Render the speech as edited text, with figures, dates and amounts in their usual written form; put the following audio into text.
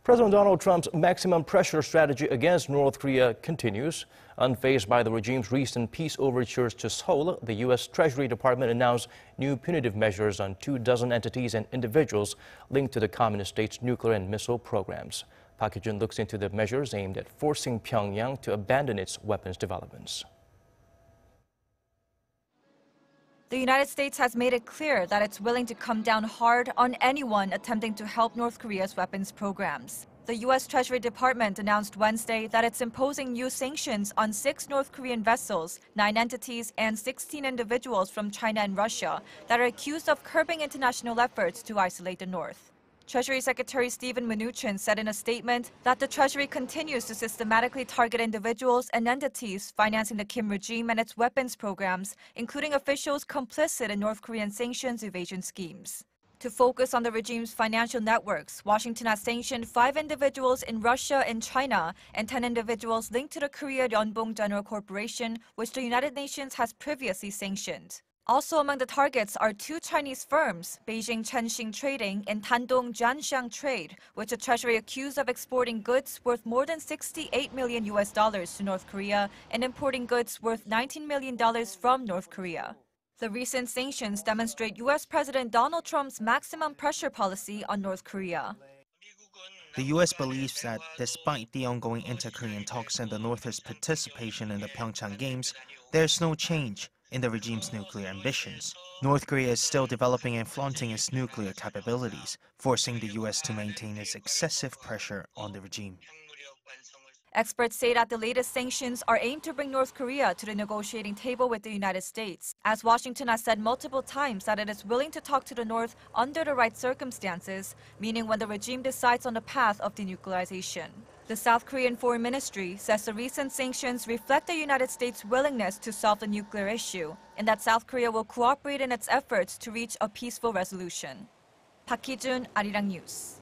President Donald Trump's maximum pressure strategy against North Korea continues. Unfazed by the regime's recent peace overtures to Seoul, the U.S. Treasury Department announced new punitive measures on 24 entities and individuals linked to the communist state's nuclear and missile programs. Hee-jun looks into the measures aimed at forcing Pyongyang to abandon its weapons developments. The United States has made it clear that it's willing to come down hard on anyone attempting to help North Korea's weapons programs. The U.S. Treasury Department announced Wednesday that it's imposing new sanctions on 6 North Korean vessels, 9 entities, and 16 individuals from China and Russia that are accused of curbing international efforts to isolate the North. Treasury Secretary Steven Mnuchin said in a statement that the Treasury continues to systematically target individuals and entities financing the Kim regime and its weapons programs, including officials complicit in North Korean sanctions evasion schemes. To focus on the regime's financial networks, Washington has sanctioned 5 individuals in Russia and China and 10 individuals linked to the Korea Yeonbong General Corporation, which the United Nations has previously sanctioned. Also among the targets are 2 Chinese firms, Beijing Chenxing Trading and Dandong Jianxiang Trade, which the Treasury accused of exporting goods worth more than $68 million to North Korea and importing goods worth $19 million from North Korea. The recent sanctions demonstrate U.S. President Donald Trump's maximum pressure policy on North Korea. The U.S. believes that despite the ongoing inter-Korean talks and the North's participation in the Pyeongchang Games, there's no change in the regime's nuclear ambitions. North Korea is still developing and flaunting its nuclear capabilities, forcing the U.S. to maintain its excessive pressure on the regime. Experts say that the latest sanctions are aimed to bring North Korea to the negotiating table with the United States, as Washington has said multiple times that it is willing to talk to the North under the right circumstances, meaning when the regime decides on the path of denuclearization. The South Korean Foreign Ministry says the recent sanctions reflect the United States' willingness to solve the nuclear issue and that South Korea will cooperate in its efforts to reach a peaceful resolution. Hee-jun, Arirang News.